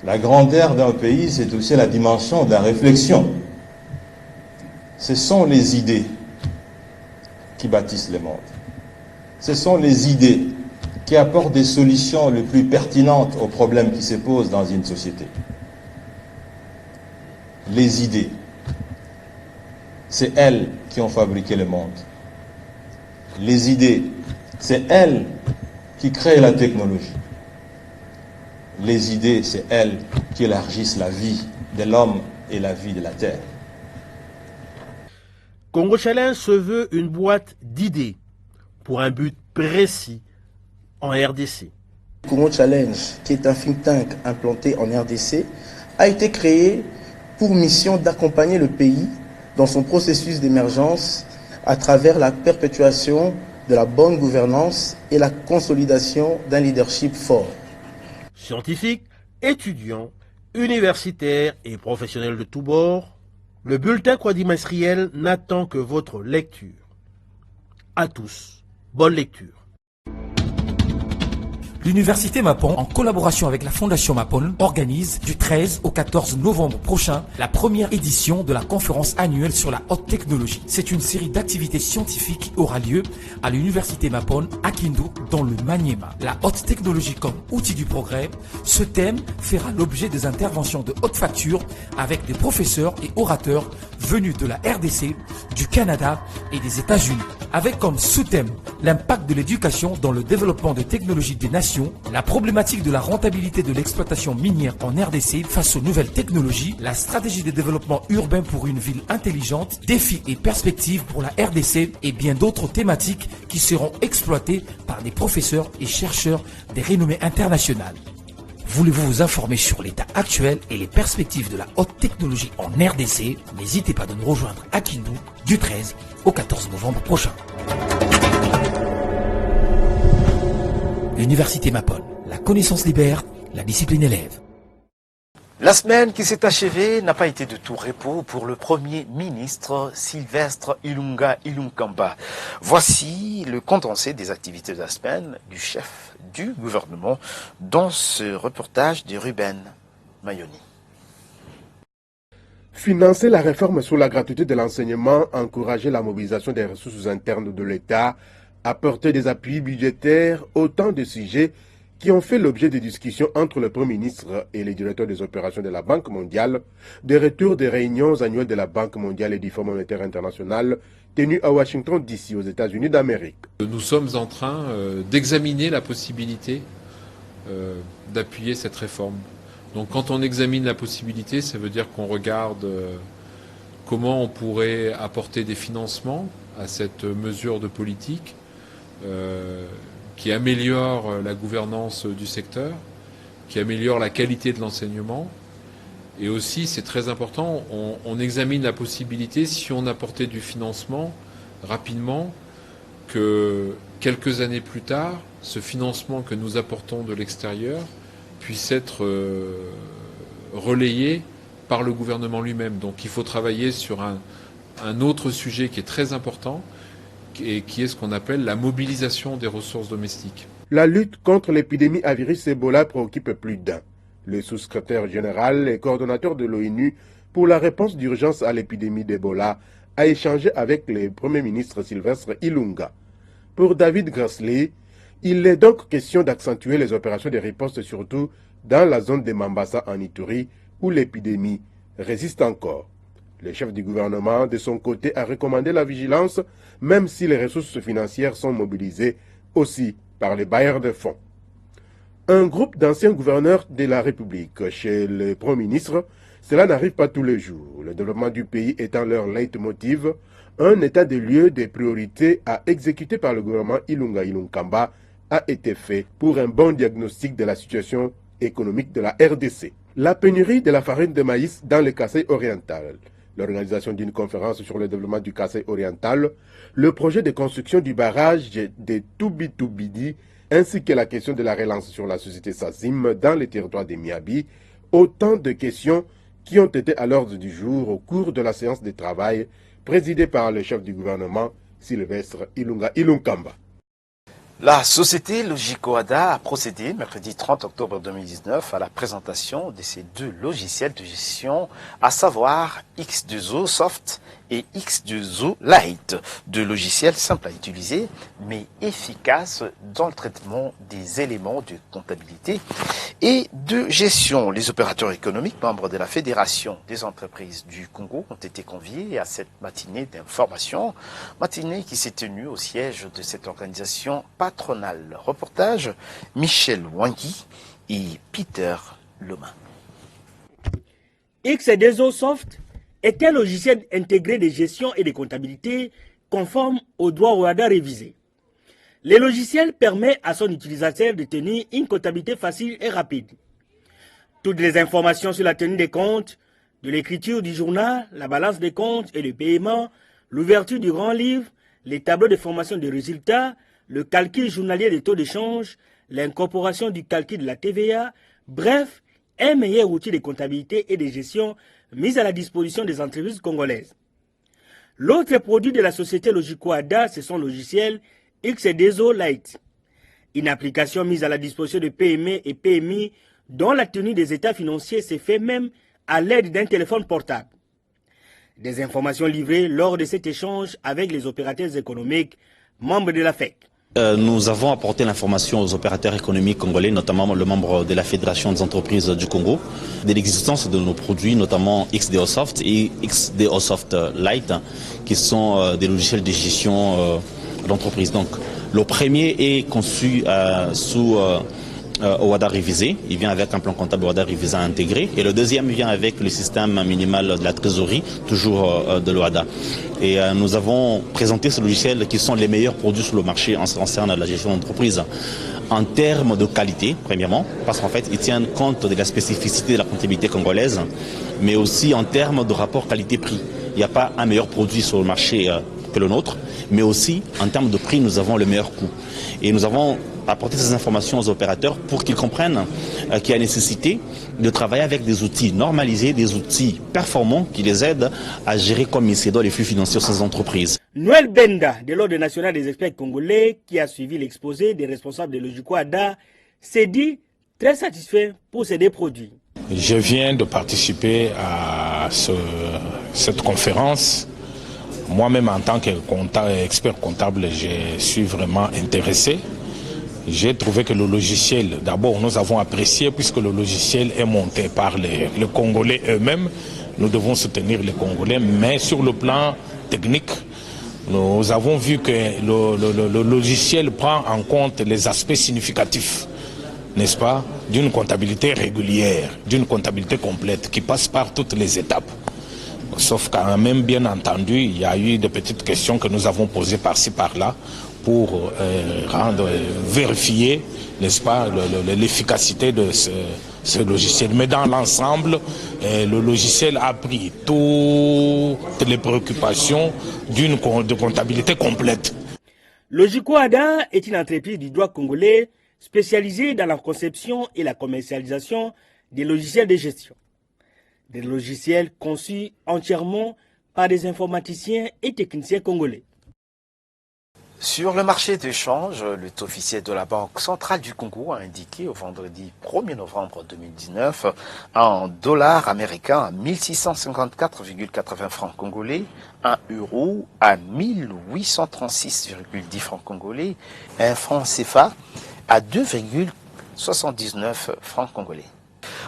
[SPEAKER 22] La grandeur d'un pays, c'est aussi la dimension de la réflexion. Ce sont les idées qui bâtissent le monde. Ce sont les idées qui apportent des solutions les plus pertinentes aux problèmes qui se posent dans une société. Les idées, c'est elles qui ont fabriqué le monde. Les idées, c'est elles qui créent la technologie. Les idées, c'est elles qui élargissent la vie de l'homme et la vie de la terre.
[SPEAKER 21] Congo Challenge se veut une boîte d'idées pour un but précis en RDC.
[SPEAKER 23] Congo Challenge, qui est un think tank implanté en RDC, a été créé pour mission d'accompagner le pays dans son processus d'émergence à travers la perpétuation de la bonne gouvernance et la consolidation d'un leadership fort.
[SPEAKER 21] Scientifiques, étudiants, universitaires et professionnels de tous bords, le bulletin quadrimestriel n'attend que votre lecture. À tous, bonne lecture.
[SPEAKER 24] L'Université Mapon, en collaboration avec la Fondation Mapon, organise du 13 au 14 novembre prochain la première édition de la conférence annuelle sur la haute technologie. C'est une série d'activités scientifiques qui aura lieu à l'Université Mapon à Kindu, dans le Maniema. La haute technologie comme outil du progrès, ce thème fera l'objet des interventions de haute facture avec des professeurs et orateurs venus de la RDC, du Canada et des États-Unis. Avec comme sous-thème l'impact de l'éducation dans le développement de technologies des nations, la problématique de la rentabilité de l'exploitation minière en RDC face aux nouvelles technologies, la stratégie de développement urbain pour une ville intelligente, défis et perspectives pour la RDC et bien d'autres thématiques qui seront exploitées par des professeurs et chercheurs des renommées internationales. Voulez-vous vous informer sur l'état actuel et les perspectives de la haute technologie en RDC? N'hésitez pas de nous rejoindre à Kindu du 13 au 14 novembre prochain. Université Mapon, la connaissance libère, la discipline élève.
[SPEAKER 3] La semaine qui s'est achevée n'a pas été de tout repos pour le Premier ministre Sylvestre Ilunga Ilunkamba. Voici le condensé des activités de la semaine du chef du gouvernement dans ce reportage de Ruben Mayoni.
[SPEAKER 25] Financer la réforme sur la gratuité de l'enseignement, encourager la mobilisation des ressources internes de l'État, apporter des appuis budgétaires, autant de sujets qui ont fait l'objet de discussions entre le Premier ministre et les directeurs des opérations de la Banque mondiale, des retours des réunions annuelles de la Banque mondiale et du Fonds monétaire international tenues à Washington DC, aux États-Unis d'Amérique.
[SPEAKER 26] Nous sommes en train d'examiner la possibilité d'appuyer cette réforme. Donc quand on examine la possibilité, ça veut dire qu'on regarde comment on pourrait apporter des financements à cette mesure de politique qui améliore la gouvernance du secteur, qui améliore la qualité de l'enseignement. Et aussi, c'est très important, on examine la possibilité, si on apportait du financement rapidement, que quelques années plus tard, ce financement que nous apportons de l'extérieur puisse être relayé par le gouvernement lui-même. Donc il faut travailler sur un autre sujet qui est très important, et qui est ce qu'on appelle la mobilisation des ressources domestiques.
[SPEAKER 25] La lutte contre l'épidémie à virus Ebola préoccupe plus d'un. Le sous-secrétaire général et coordonnateur de l'ONU pour la réponse d'urgence à l'épidémie d'Ebola a échangé avec le Premier ministre Sylvestre Ilunga. Pour David Grassley, il est donc question d'accentuer les opérations de riposte, surtout dans la zone de Mambasa en Ituri, où l'épidémie résiste encore. Le chef du gouvernement, de son côté, a recommandé la vigilance, même si les ressources financières sont mobilisées aussi par les bailleurs de fonds. Un groupe d'anciens gouverneurs de la République chez le Premier ministre, cela n'arrive pas tous les jours. Le développement du pays étant leur leitmotiv, un état de lieu des priorités à exécuter par le gouvernement Ilunga Ilunkamba a été fait pour un bon diagnostic de la situation économique de la RDC. La pénurie de la farine de maïs dans le Kasaï oriental, l'organisation d'une conférence sur le développement du Kasaï oriental, le projet de construction du barrage de Toubitoubidi, ainsi que la question de la relance sur la société Sassim dans le territoire de Miabi, autant de questions qui ont été à l'ordre du jour au cours de la séance de travail présidée par le chef du gouvernement, Sylvestre Ilunga Ilunkamba.
[SPEAKER 3] La société Logico-ADA a procédé mercredi 30 octobre 2019 à la présentation de ces deux logiciels de gestion, à savoir X2O Soft et X2O Lite, deux logiciels simples à utiliser mais efficaces dans le traitement des éléments de comptabilité et de gestion. Les opérateurs économiques membres de la Fédération des entreprises du Congo ont été conviés à cette matinée d'information, matinée qui s'est tenue au siège de cette organisation patronale. Reportage Michel Wangui et Peter Loma.
[SPEAKER 2] X2O Soft est un logiciel intégré de gestion et de comptabilité conforme au droit OADA révisé. Le logiciel permet à son utilisateur de tenir une comptabilité facile et rapide. Toutes les informations sur la tenue des comptes, de l'écriture du journal, la balance des comptes et le paiement, l'ouverture du grand livre, les tableaux de formation des résultats, le calcul journalier des taux de change, l'incorporation du calcul de la TVA, bref, un meilleur outil de comptabilité et de gestion mis à la disposition des entreprises congolaises. L'autre produit de la société Logico-ADA, c'est son logiciel X2O Lite, une application mise à la disposition de PME et PMI dont la tenue des états financiers s'est fait même à l'aide d'un téléphone portable. Des informations livrées lors de cet échange avec les opérateurs économiques membres de la FEC.
[SPEAKER 4] Nous avons apporté l'information aux opérateurs économiques congolais, notamment le membre de la Fédération des entreprises du Congo, de l'existence de nos produits, notamment X2O Soft et X2O Soft Lite, qui sont des logiciels de gestion d'entreprise. Donc, le premier est conçu sous OADA révisé. Il vient avec un plan comptable OADA révisé intégré. Et le deuxième vient avec le système minimal de la trésorerie, toujours de l'OADA. Et nous avons présenté ce logiciel qui sont les meilleurs produits sur le marché en ce qui concerne la gestion d'entreprise. En termes de qualité, premièrement, parce qu'en fait, ils tiennent compte de la spécificité de la comptabilité congolaise, mais aussi en termes de rapport qualité-prix. Il n'y a pas un meilleur produit sur le marché que le nôtre, mais aussi en termes de prix, nous avons le meilleur coût. Et nous avons apporté ces informations aux opérateurs pour qu'ils comprennent qu'il y a nécessité de travailler avec des outils normalisés, des outils performants qui les aident à gérer comme il se doit les flux financiers de ces entreprises.
[SPEAKER 2] Noël Benda, de l'Ordre national des experts congolais, qui a suivi l'exposé des responsables de Logico-ADA, s'est dit très satisfait pour ces deux produits.
[SPEAKER 19] Je viens de participer à cette conférence. Moi-même, en tant qu'expert comptable, je suis vraiment intéressé. J'ai trouvé que le logiciel, d'abord, nous avons apprécié puisque le logiciel est monté par les Congolais eux-mêmes. Nous devons soutenir les Congolais, mais sur le plan technique, nous avons vu que le logiciel prend en compte les aspects significatifs, n'est-ce pas, d'une comptabilité régulière, d'une comptabilité complète qui passe par toutes les étapes. Sauf quand même, bien entendu, il y a eu de petites questions que nous avons posées par-ci, par-là pour vérifier, n'est-ce pas, l'efficacité de ce logiciel. Mais dans l'ensemble, le logiciel a pris toutes les préoccupations de comptabilité complète.
[SPEAKER 2] Logico-ADA est une entreprise du droit congolais spécialisée dans la conception et la commercialisation des logiciels de gestion. Des logiciels conçus entièrement par des informaticiens et techniciens congolais.
[SPEAKER 3] Sur le marché d'échange, le taux officiel de la Banque centrale du Congo a indiqué au vendredi 1er novembre 2019 en dollars américains à 1654,80 francs congolais, 1 euro à 1836,10 francs congolais, 1 franc CFA à 2,79 francs congolais.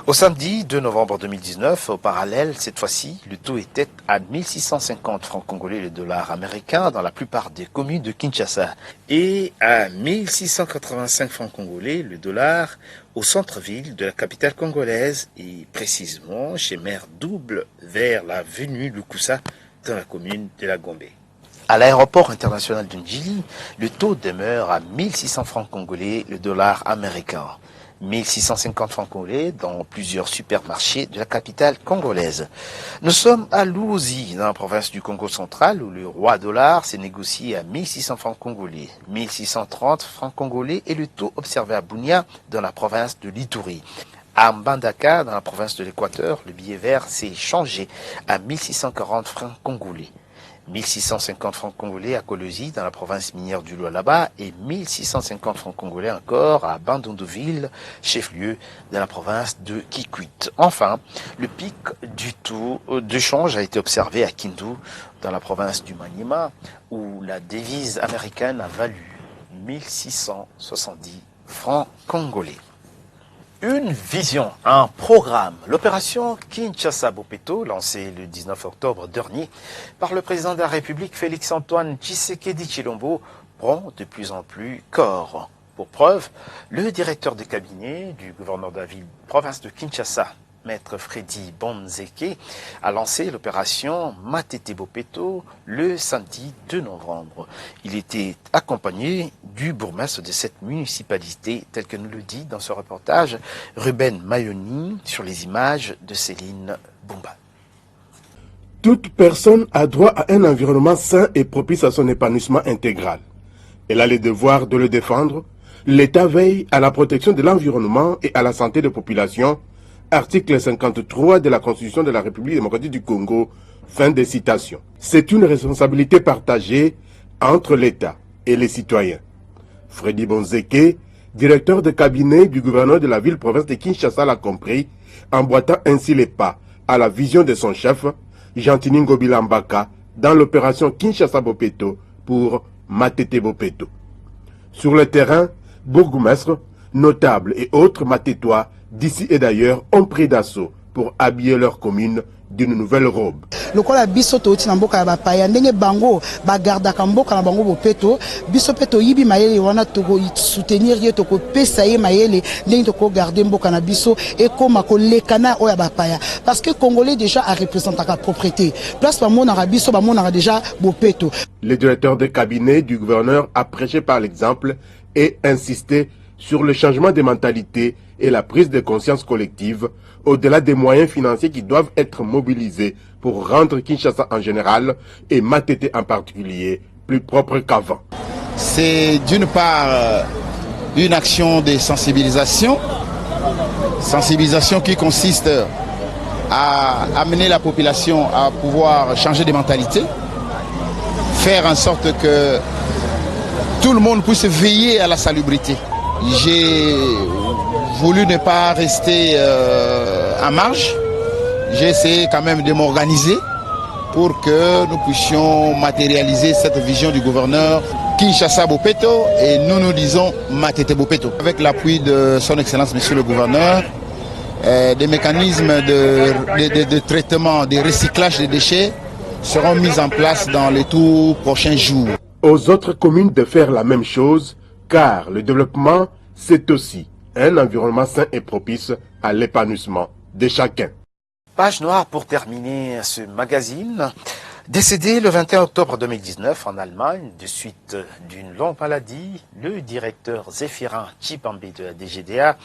[SPEAKER 3] Au samedi 2 novembre 2019, au parallèle, cette fois-ci, le taux était à 1650 francs congolais le dollar américain dans la plupart des communes de Kinshasa et à 1685 francs congolais le dollar au centre-ville de la capitale congolaise et précisément chez Maire Double vers l'avenue Lukusa dans la commune de la Gombe. À l'aéroport international de Njili, le taux demeure à 1600 francs congolais le dollar américain. 1650 francs congolais dans plusieurs supermarchés de la capitale congolaise. Nous sommes à Luozi, dans la province du Congo central, où le roi dollar s'est négocié à 1600 francs congolais, 1630 francs congolais et le taux observé à Bunia, dans la province de l'Ituri. À Mbandaka, dans la province de l'Équateur, le billet vert s'est changé à 1640 francs congolais. 1650 francs congolais à Kolosi, dans la province minière du Lualaba, et 1650 francs congolais encore à Bandondoville, chef-lieu de la province de Kikwit. Enfin, le pic du taux de change a été observé à Kindu, dans la province du Maniema, où la devise américaine a valu 1670 francs congolais. Une vision, un programme, l'opération Kinshasa-Bopeto, lancée le 19 octobre dernier par le président de la République Félix-Antoine Tshisekedi Tshilombo, prend de plus en plus corps. Pour preuve, le directeur de cabinet du gouverneur de la ville province de Kinshasa, Maître Freddy Bonzeke, a lancé l'opération Matete Bopeto le samedi 2 novembre. Il était accompagné du bourgmestre de cette municipalité, tel que nous le dit dans ce reportage Ruben Mayoni sur les images de Céline Bumba.
[SPEAKER 25] Toute personne a droit à un environnement sain et propice à son épanouissement intégral. Elle a le devoir de le défendre. L'État veille à la protection de l'environnement et à la santé des populations. Article 53 de la Constitution de la République démocratique du Congo, fin des citations. C'est une responsabilité partagée entre l'État et les citoyens. Freddy Bonzeke, directeur de cabinet du gouverneur de la ville-province de Kinshasa, l'a compris, emboîtant ainsi les pas à la vision de son chef, Jean-Tini Ngobila-Mbaka, dans l'opération Kinshasa-Bopeto pour Matete Bopeto. Sur le terrain, bourgmestres, notables et autres matétois d'ici et d'ailleurs ont pris d'assaut pour habiller leur commune d'une nouvelle robe.
[SPEAKER 5] Lokola biso toti na mboka ya bapaya ndenge bango bagardaka mboka na bango bopeto biso peto yibi mayele wana toko soutenir ye toko pesa ye mayele ndenge toko garder mboka na biso et koma ko lekana oya bapaya parce que congolais déjà a représenté la propriété place ba mona biso ba mona déjà bopeto.
[SPEAKER 25] Le directeur de cabinet du gouverneur a prêché par l'exemple et insisté sur le changement de mentalité et la prise de conscience collective, au-delà des moyens financiers qui doivent être mobilisés pour rendre Kinshasa en général et Matete en particulier plus propre qu'avant.
[SPEAKER 6] C'est d'une part une action de sensibilisation qui consiste à amener la population à pouvoir changer de mentalité, faire en sorte que tout le monde puisse veiller à la salubrité. J'ai voulu ne pas rester en marge. J'ai essayé quand même de m'organiser pour que nous puissions matérialiser cette vision du gouverneur Kinshasa Bopeto et nous disons Matete Bopeto. Avec l'appui de son excellence monsieur le gouverneur, des mécanismes de traitement, de recyclage des déchets seront mis en place dans les tout prochains jours.
[SPEAKER 25] Aux autres communes de faire la même chose, car le développement, c'est aussi un environnement sain et propice à l'épanouissement de chacun.
[SPEAKER 3] Page noire pour terminer ce magazine. Décédé le 21 octobre 2019 en Allemagne, de suite d'une longue maladie, le directeur Zéphirin Tshibambe de la DGDA,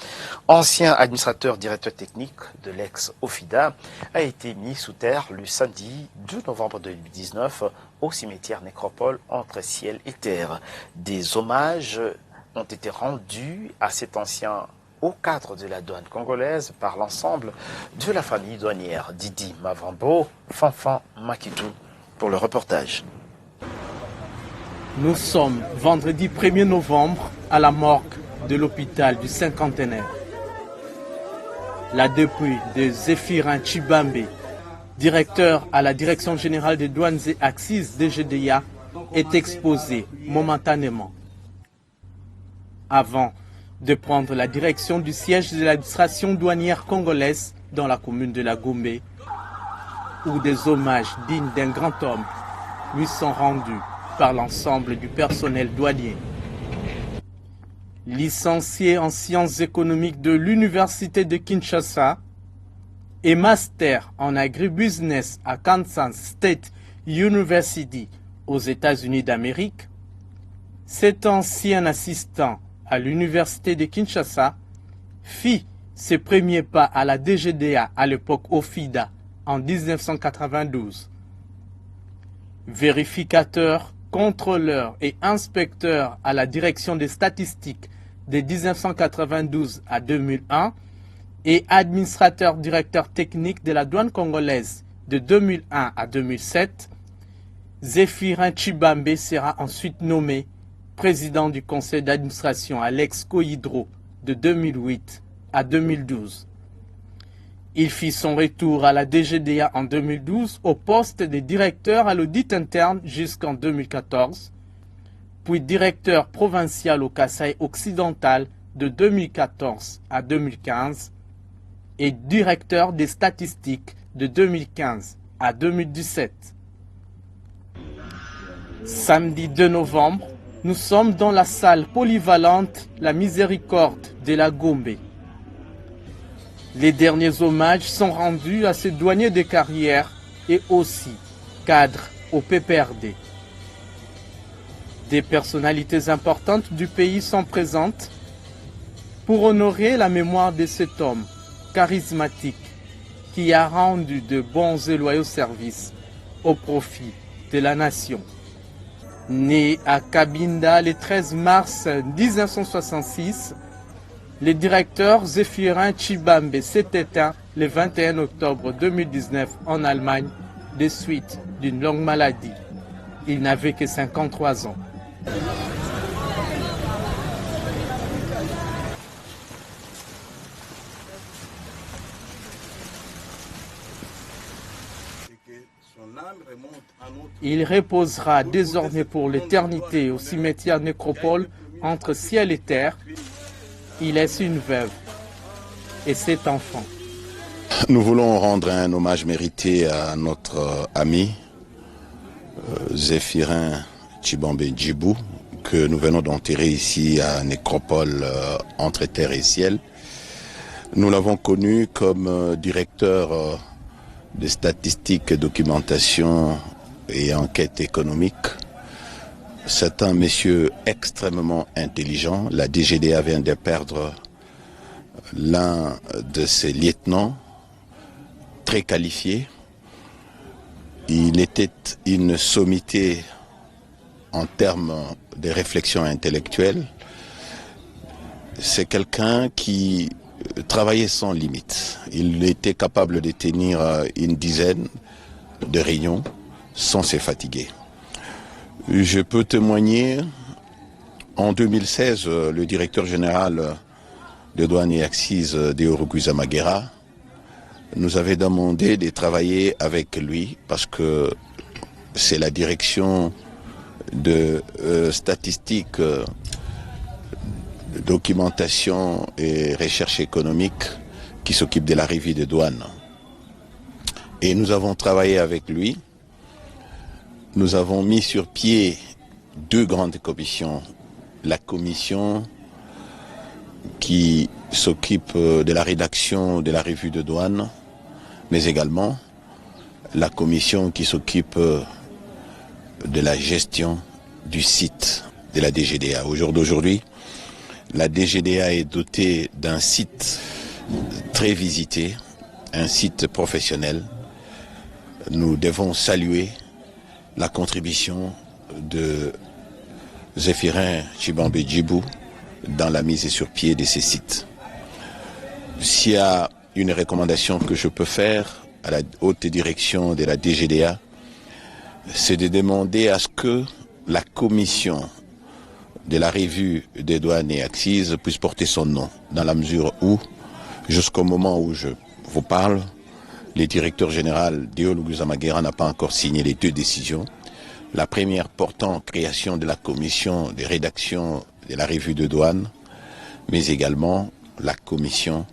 [SPEAKER 3] ancien administrateur directeur technique de l'ex-OFIDA, a été mis sous terre le samedi 2 novembre 2019 au cimetière Nécropole entre ciel et terre. Des hommages ont été rendus à cet ancien au cadre de la douane congolaise par l'ensemble de la famille douanière. Didi Mavambo, Fanfan Makitou pour le reportage.
[SPEAKER 7] Nous sommes vendredi 1er novembre à la morgue de l'hôpital du Cinquantenaire. La dépouille de Zéphirin Tshibambe, directeur à la Direction générale des douanes et axes DGDA, est exposée momentanément. Avant de prendre la direction du siège de l'administration douanière congolaise dans la commune de la Gombe, où des hommages dignes d'un grand homme lui sont rendus par l'ensemble du personnel douanier. Licencié en sciences économiques de l'Université de Kinshasa et master en agribusiness à Kansas State University aux États-Unis d'Amérique, cet ancien assistant à l'Université de Kinshasa fit ses premiers pas à la DGDA, à l'époque OFIDA, en 1992. Vérificateur, contrôleur et inspecteur à la direction des statistiques de 1992 à 2001 et administrateur directeur technique de la douane congolaise de 2001 à 2007, Zéphirin Tshibambe sera ensuite nommé président du conseil d'administration à l'ex-Cohydro de 2008 à 2012. Il fit son retour à la DGDA en 2012 au poste de directeur à l'audit interne jusqu'en 2014, puis directeur provincial au Kasaï occidental de 2014 à 2015 et directeur des statistiques de 2015 à 2017. Samedi 2 novembre, nous sommes dans la salle polyvalente La Miséricorde de la Gombe. Les derniers hommages sont rendus à ces douaniers de carrière et aussi cadres au PPRD. Des personnalités importantes du pays sont présentes pour honorer la mémoire de cet homme charismatique qui a rendu de bons et loyaux services au profit de la nation. Né à Cabinda le 13 mars 1966, le directeur Zéphirin Tshibambe s'est éteint le 21 octobre 2019 en Allemagne des suites d'une longue maladie. Il n'avait que 53 ans. Il reposera désormais pour l'éternité au cimetière nécropole entre ciel et terre. Il laisse une veuve et 7 enfants.
[SPEAKER 8] Nous voulons rendre un hommage mérité à notre ami Zéphirin Tshibambe Djibou, que nous venons d'enterrer ici à Nécropole entre terre et ciel. Nous l'avons connu comme directeur des statistiques, documentation et enquête économique. C'est un monsieur extrêmement intelligent. La DGDA vient de perdre l'un de ses lieutenants, très qualifié. Il était une sommité en termes de réflexion intellectuelle. C'est quelqu'un qui travaillait sans limite. Il était capable de tenir une dizaine de réunions sans se fatiguer. Je peux témoigner, en 2016, le directeur général de douane et axes Deorugu Zamagera nous avait demandé de travailler avec lui parce que c'est la direction de statistiques, de documentation et recherche économique qui s'occupe de la revue des douanes. Et nous avons travaillé avec lui. Nous avons mis sur pied 2 grandes commissions. La commission qui s'occupe de la rédaction de la revue de douane, mais également la commission qui s'occupe de la gestion du site de la DGDA. Au jour d'aujourd'hui, la DGDA est dotée d'un site très visité, un site professionnel. Nous devons saluer la contribution de Zéphirin Tshibambe Djibou dans la mise sur pied de ces sites. S'il y a une recommandation que je peux faire à la haute direction de la DGDA, c'est de demander à ce que la commission de la revue des douanes et axes puisse porter son nom, dans la mesure où, jusqu'au moment où je vous parle, le directeur général Deorugu Zamagera n'a pas encore signé les 2 décisions. La première portant création de la commission de rédaction de la revue de douane mais également la commission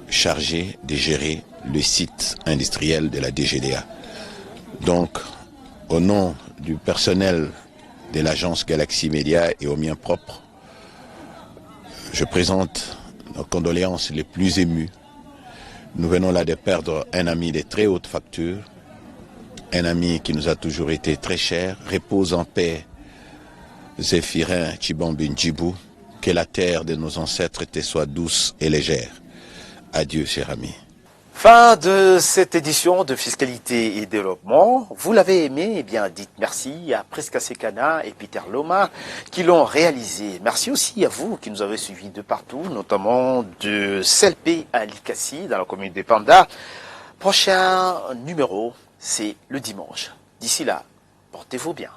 [SPEAKER 8] chargée de gérer le site industriel de la DGDA. Donc, au nom du personnel de l'agence Galaxy Media et au mien propre, je présente nos condoléances les plus émues. Nous venons là de perdre un ami de très haute facture, un ami qui nous a toujours été très cher. Repose en paix, Zéphirin Tshibambe Ndjibou, que la terre de nos ancêtres te soit douce et légère. Adieu, cher ami.
[SPEAKER 3] Fin de cette édition de Fiscalité et Développement. Vous l'avez aimé, eh bien dites merci à Prisca Sekana et Peter Loma qui l'ont réalisé. Merci aussi à vous qui nous avez suivis de partout, notamment de Selpé à Likassi dans la commune de Panda. Prochain numéro, c'est le dimanche. D'ici là, portez-vous bien.